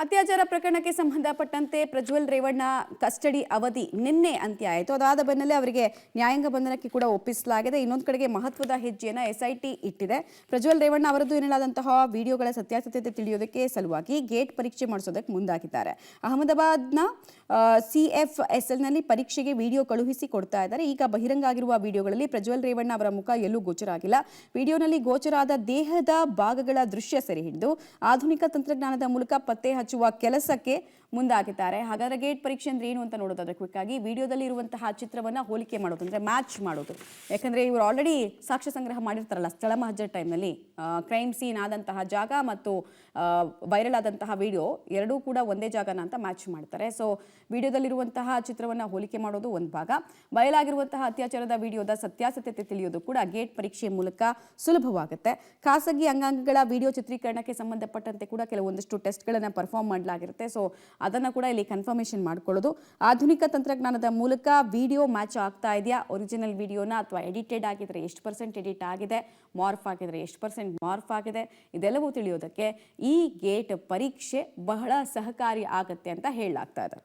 ಅತ್ಯಾಚಾರ ಪ್ರಕರಣಕ್ಕೆ ಸಂಬಂಧಪಟ್ಟಂತೆ ಪ್ರಜ್ವಲ್ ರೇವಣ್ಣ ಕಸ್ಟಡಿ ಅವಧಿ ನಿನ್ನೆ ಅಂತ್ಯ ಆಯಿತು. ಅದಾದ ಬೆನ್ನಲ್ಲೇ ಅವರಿಗೆ ನ್ಯಾಯಾಂಗ ಬಂಧನಕ್ಕೆ ಕೂಡ ಒಪ್ಪಿಸಲಾಗಿದೆ. ಇನ್ನೊಂದು ಕಡೆಗೆ ಮಹತ್ವದ ಹೆಜ್ಜೆಯನ್ನು ಎಸ್ಐಟಿ ಇಟ್ಟಿದೆ. ಪ್ರಜ್ವಲ್ ರೇವಣ್ಣ ಅವರದ್ದು ಎನ್ನಲಾದಂತಹ ವಿಡಿಯೋಗಳ ಸತ್ಯಾಸತ್ಯತೆ ತಿಳಿಯೋದಕ್ಕೆ ಸಲುವಾಗಿ ಗೇಟ್ ಪರೀಕ್ಷೆ ಮಾಡಿಸೋದಕ್ಕೆ ಮುಂದಾಗಿದ್ದಾರೆ. ಅಹಮದಾಬಾದ್ನ CFSLನಲ್ಲಿ ಪರೀಕ್ಷೆಗೆ ವಿಡಿಯೋ ಕಳುಹಿಸಿ ಕೊಡ್ತಾ ಇದ್ದಾರೆ. ಈಗ ಬಹಿರಂಗ ಆಗಿರುವ ವಿಡಿಯೋಗಳಲ್ಲಿ ಪ್ರಜ್ವಲ್ ರೇವಣ್ಣ ಅವರ ಮುಖ ಎಲ್ಲೂ ಗೋಚರ ಆಗಿಲ್ಲ. ವಿಡಿಯೋನಲ್ಲಿ ಗೋಚರ ಆದ ದೇಹದ ಭಾಗಗಳ ದೃಶ್ಯ ಸೆರೆ ಹಿಡಿದು ಆಧುನಿಕ ತಂತ್ರಜ್ಞಾನದ ಮೂಲಕ ಪತ್ತೆ ಹಚ್ಚುವ ಕೆಲಸಕ್ಕೆ ಮುಂದಾಗಿದ್ದಾರೆ. ಹಾಗಾದ್ರೆ ಗೇಟ್ ಪರೀಕ್ಷೆ ಅಂದ್ರೆ ಏನು ಅಂತ ನೋಡೋದಾದ್ರೆ ಕ್ವಿಕ್ ಆಗಿ ವಿಡಿಯೋದಲ್ಲಿ ಇರುವಂತಹ ಚಿತ್ರವನ್ನ ಹೋಲಿಕೆ ಮಾಡೋದು ಅಂದ್ರೆ ಮ್ಯಾಚ್ ಮಾಡೋದು. ಯಾಕಂದ್ರೆ ಇವರು ಆಲ್ರೆಡಿ ಸಾಕ್ಷ್ಯ ಸಂಗ್ರಹ ಮಾಡಿರ್ತಾರಲ್ಲ ಸ್ಥಳ ಮಹಜರ್ ಟೈಮ್ನಲ್ಲಿ ಕ್ರೈಮ್ ಸೀನ್ ಆದಂತಹ ಜಾಗ ಮತ್ತು ವೈರಲ್ ಆದಂತಹ ವಿಡಿಯೋ ಎರಡೂ ಕೂಡ ಒಂದೇ ಜಾಗನ ಅಂತ ಮ್ಯಾಚ್ ಮಾಡ್ತಾರೆ. ಸೊ ವಿಡಿಯೋದಲ್ಲಿರುವಂತಹ ಚಿತ್ರವನ್ನ ಹೋಲಿಕೆ ಮಾಡೋದು ಒಂದು ಭಾಗ, ಬಯಲಾಗಿರುವಂತಹ ಅತ್ಯಾಚಾರದ ವಿಡಿಯೋದ ಸತ್ಯಾಸತ್ಯತೆ ತಿಳಿಯೋದು ಕೂಡ ಗೇಟ್ ಪರೀಕ್ಷೆಯ ಮೂಲಕ ಸುಲಭವಾಗುತ್ತೆ. ಖಾಸಗಿ ಅಂಗಾಂಗಗಳ ವಿಡಿಯೋ ಚಿತ್ರೀಕರಣಕ್ಕೆ ಸಂಬಂಧಪಟ್ಟಂತೆ ಕೂಡ ಕೆಲವೊಂದಷ್ಟು ಟೆಸ್ಟ್ಗಳನ್ನು ಪರ್ಫಾರ್ಮ್ ಮಾಡಲಾಗಿರುತ್ತೆ. ಸೊ ಅದನ್ನು ಕೂಡ ಇಲ್ಲಿ ಕನ್ಫರ್ಮೇಷನ್ ಮಾಡ್ಕೊಳ್ಳೋದು. ಆಧುನಿಕ ತಂತ್ರಜ್ಞಾನದ ಮೂಲಕ ವಿಡಿಯೋ ಮ್ಯಾಚ್ ಆಗ್ತಾ ಇದೆಯಾ, ಒರಿಜಿನಲ್ ವಿಡಿಯೋನ ಅಥವಾ ಎಡಿಟೆಡ್ ಆಗಿದ್ರೆ ಎಷ್ಟು % ಎಡಿಟ್ ಆಗಿದೆ, ಮಾರ್ಫ್ ಆಗಿದ್ರೆ ಎಷ್ಟು % ಮಾರ್ಫ್ ಆಗಿದೆ, ಇದೆಲ್ಲವೂ ತಿಳಿಯೋದಕ್ಕೆ ಈ ಗೇಟ್ ಪರೀಕ್ಷೆ ಬಹಳ ಸಹಕಾರಿ ಆಗುತ್ತೆ ಅಂತ ಹೇಳಲಾಗ್ತಾ ಇದೆ.